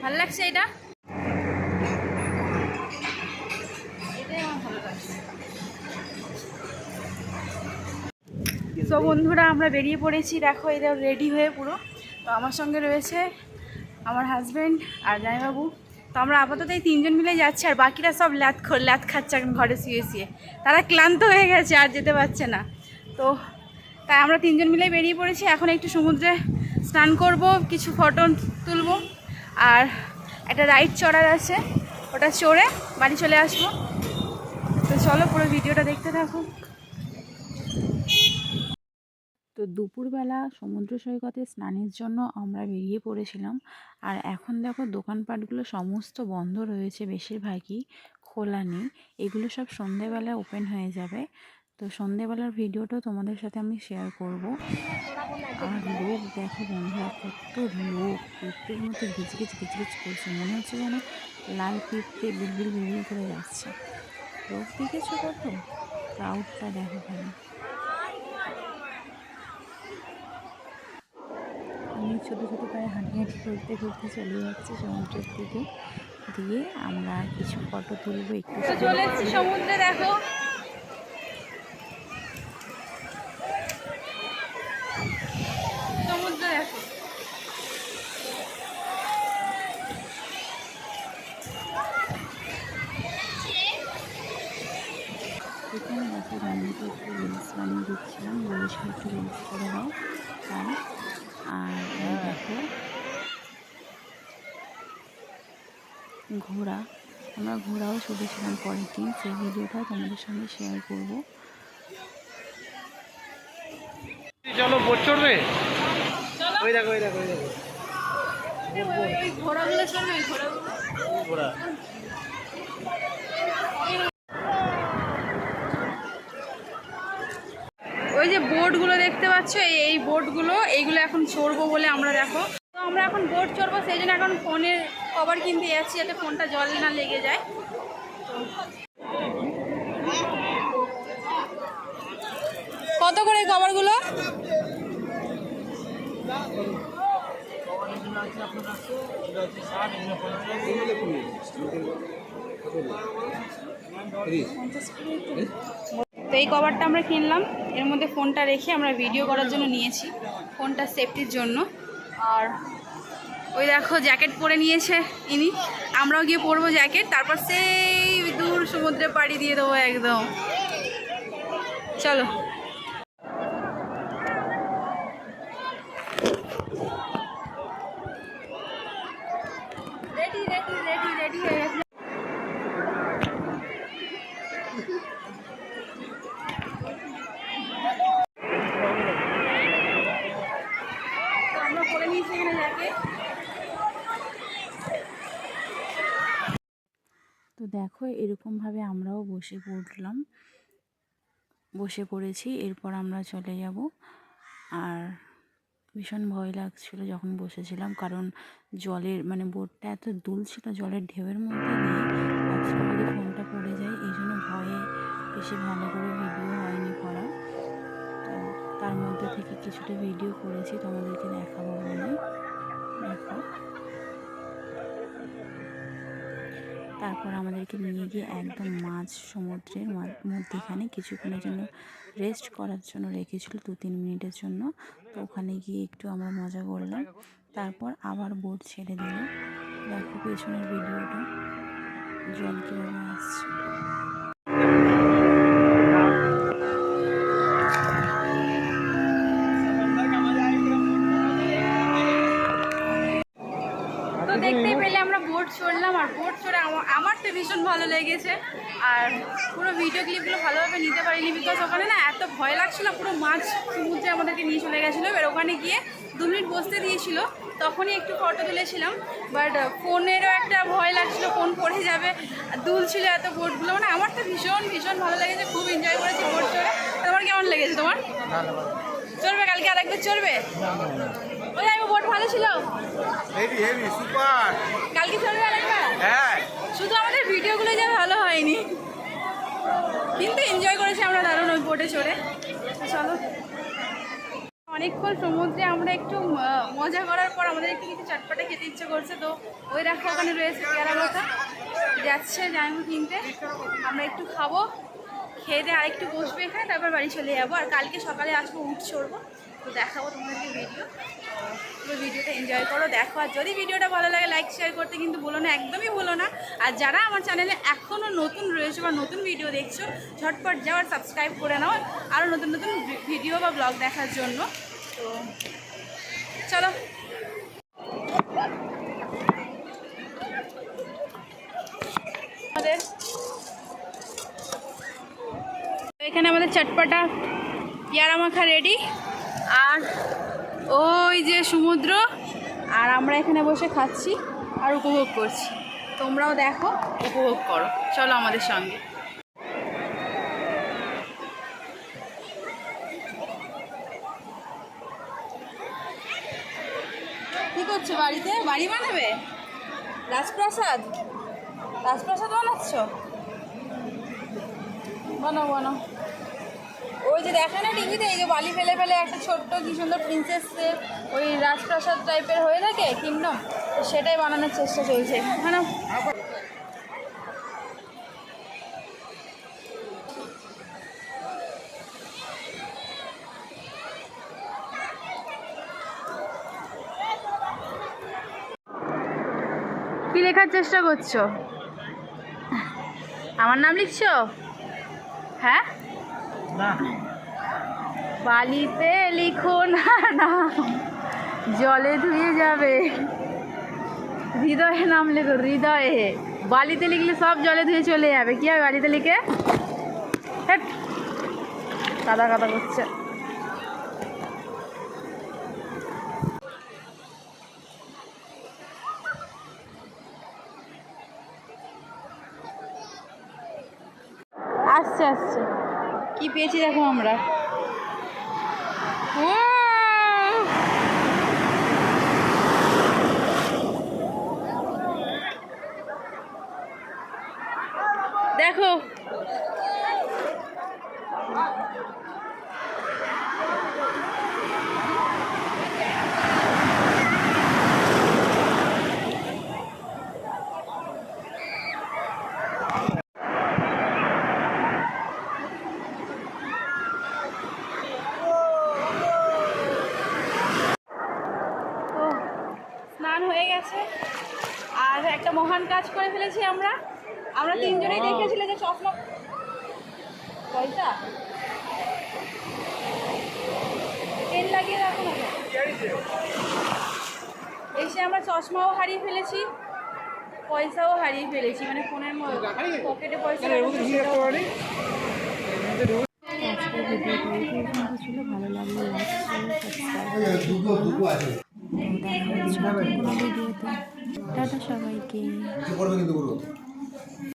ভালো লাগছে এটা, এটাই আমার ভালো লাগছে। তো বন্ধুরা আমরা বেরিয়ে পড়েছি, দেখো এটা রেডি হয়ে পুরো। তো আমার সঙ্গে রয়েছে আমার হাজব্যান্ড আর জামাইবাবু। তো আমরা আপাতত এই তিনজন মিলে যাচ্ছি, আর বাকিরা সব ল্যাথ খাচ্ছে এখন ঘরে শুয়ে। তারা ক্লান্ত হয়ে গেছে, আর যেতে পারছে না। তো তাই আমরা তিনজন মিলেই বেরিয়ে পড়েছি। এখন একটু সমুদ্রে স্নান করব, কিছু ফটো তুলব, আর একটা রাইড চড়ার আছে, ওটা চড়ে বাড়ি চলে আসবো। তো চলো পুরো ভিডিওটা দেখতে থাকো। তো দুপুরবেলা সমুদ্র সৈকতে স্নানের জন্য আমরা বেরিয়ে পড়েছিলাম। আর এখন দেখো দোকানপাটগুলো সমস্ত বন্ধ রয়েছে, বেশিরভাগই খোলা নেই। এগুলো সব সন্ধেবেলা ওপেন হয়ে যাবে। তো সন্ধেবেলার ভিডিওটাও তোমাদের সাথে আমি শেয়ার করব। আর লোক দেখো বন্ধুরা, কত লোক, পিঁপড়ের মতো গিজগিজ করছে, মনে হচ্ছে যেন লাল পিঁপড়ে বিলবিল করে যাচ্ছে। লোক দেখেছো কত, ক্রাউডটা দেখো ভালো। আমি ছোটো পায়ে হাঁটি ঘুরতে চলে যাচ্ছি সমুদ্রের দিকে। দিয়ে আমরা কিছু ফটো তুলবো, একটু চলে এসেছি সমুদ্রে। দেখো সমুদ্র, দেখো এখানে দেখো রান্নাতে একটু রিলস বানিয়ে দিচ্ছিলাম, বলেছিল একটু রিলস করে দাও তাই। আর এই দেখো ঘোড়া, আমরা ঘোড়াও চড়েছিলাম পরের দিন, সেই ভিডিওটা তোমাদের সঙ্গে শেয়ার করব। চলো বোট চড়বে, ওই দেখো ওই দেখো ওই দেখো ঘোড়াগুলো চড়বে, ঘোড়া। ওই যে বোটগুলো দেখতে পাচ্ছ, এই বোটগুলো, এইগুলো এখন চড়বো বলে আমরা, দেখো তো আমরা এখন বোট চড়বো, সেই জন্য এখন ফোনের কভার কিনতে যাচ্ছি যাতে ফোনটা জল না লেগে যায়। কত করে কভারগুলো? তো এই কভারটা আমরা কিনলাম, এর মধ্যে ফোনটা রেখে আমরা ভিডিও করার জন্য নিয়েছি, ফোনটা সেফটির জন্য। আর ওই দেখো জ্যাকেট পরে নিয়েছে ইনি, আমরাও গিয়ে পরবো জ্যাকেট, তারপর সেই দূর সমুদ্রে পাড়ি দিয়ে দেবো একদম। চলো রেডি হয়ে গেছে। আমরা পরে নিয়েছি এখানে জ্যাকেট। তো দেখো এরকমভাবে আমরাও বসে পড়েছি, এরপর আমরা চলে যাব। আর ভীষণ ভয় লাগছিল যখন বসেছিলাম, কারণ জলের বোটটা এত দুলছিল জলের ঢেউয়ের মধ্যে দিয়ে, ভাবছিলাম যদি ফোনটা পড়ে যায়, এই জন্য ভয়ে বেশি ভালো করে ভিডিও হয়নি করা। তো তার মধ্যে থেকে কিছুটা ভিডিও করেছি, তোমাদেরকে দেখাবো বলে। দেখো তারপর আমাদেরকে নিয়ে গিয়ে একদম সমুদ্রের মধ্যেখানে কিছুক্ষণের জন্য রেস্ট করার জন্য রেখেছিল, 2-3 মিনিটের জন্য। তো ওখানে গিয়ে একটু আমরা মজা করলাম, তারপর আবার বোট ছেড়ে দিল। দেখো পেছনের ভিডিওটা, জল কীভাবে আসছে। তো দেখতেই পেলে আমরা বোট চড়লাম, আর বোট চড়ে আমার তো ভীষণ ভালো লেগেছে। আর পুরো ভিডিও ক্লিপগুলো ভালোভাবে নিতে পারিনি, বিকজ ওখানে না এত ভয় লাগছিল, পুরো মাঝ সমুদ্রে আমাদেরকে নিয়ে চলে গেছিলো। এবার ওখানে গিয়ে 2 মিনিট বসতে দিয়েছিল, তখনই একটু ফটো তুলেছিলাম। বাট ফোনেরও একটা ভয় লাগছিল, ফোন পড়ে যাবে, দুলছিল এত বোটগুলো। আমার তো ভীষণ ভালো লেগেছে, খুব এনজয় করেছি বোট চড়ে। তোমার কেমন লেগেছে? তোমার চলবে কালকে আরেকবার চড়বে? ওই আমি বোট ভালো ছিল, কালকে চলবে আরেকবার। হ্যাঁ, শুধু আমাদের ভিডিওগুলো যে ভালো হয়নি, কিন্তু এনজয় করেছি আমরা দারুণ ওই বোটে চড়ে। চলো অনেকক্ষণ সমুদ্রে আমরা একটু মজা করার পর আমাদের একটু কিছু চটপটা খেতে ইচ্ছে করছে, তো ওই রাখা ওখানে রয়েছে পেয়ারা মাথা যাচ্ছে জাইমু কিনতে। আমরা একটু খাবো, খেয়ে দিয়ে আরেকটু বসবো এখানে, তারপর বাড়ি চলে যাবো। আর কালকে সকালে আসবো, উঠ চড়বো, তো দেখাবো তোমাদেরকে ভিডিও। পুরো ভিডিওটা এনজয় করো, দেখো। আর যদি ভিডিওটা ভালো লাগে লাইক শেয়ার করতে কিন্তু ভুলো না, একদমই ভুলো না। আর যারা আমার চ্যানেলে এখনও নতুন রয়েছে বা নতুন ভিডিও দেখছো, ঝটপট যাও আর সাবস্ক্রাইব করে নাও আরও নতুন নতুন ভিডিও বা ব্লগ দেখার জন্য। তো চলো, এখানে আমাদের চটপটা পেয়ারা মাখা রেডি, আর ওই যে সমুদ্র, আর আমরা এখানে বসে খাচ্ছি আর উপভোগ করছি। তোমরাও দেখো, উপভোগ করো, চলো আমাদের সঙ্গে। কি করছো বাড়িতে? বাড়ি বানাবে? রাজপ্রাসাদ বানাচ্ছ? বানাও বানাও। ওই যে দেখে না টিভিতে, এই যে বালি ফেলে ফেলে একটা ছোট্ট কি সুন্দর প্রিন্সেসের ওই রাজপ্রাসাদ টাইপের হয়ে থাকে কিংডম, সেটাই বানানোর চেষ্টা চলছে। মানে কি লেখার চেষ্টা করছো? আমার নাম লিখছো? হ্যাঁ, বালিতে লিখো না নাম, জলে ধুয়ে যাবে। হৃদয়ে নাম লেখো, হৃদয়ে। বালিতে লিখলে সব জলে ধুয়ে চলে যাবে। কি হবে বালিতে লিখে? কাদা কাদা করছে। আসছে আসছে, কি পেয়েছি দেখো আমরা। দেখো স্নান হয়ে গেছে, আর একটা মহান কাজ করে ফেলেছি আমরা তিনজনেই দেখেছিলে যে চশমা পয়সা পেন লাগিয়ে রাখো না, এসে আমরা চশমাও হারিয়ে ফেলেছি, পয়সাও হারিয়ে ফেলেছি, মানে ফোনের পকেটে পয়সা। ভালো লাগলে লাইক শেয়ার সাবস্ক্রাইব। দেখা হচ্ছে নতুন কোনো ভিডিওতে। টাটা সবাইকে।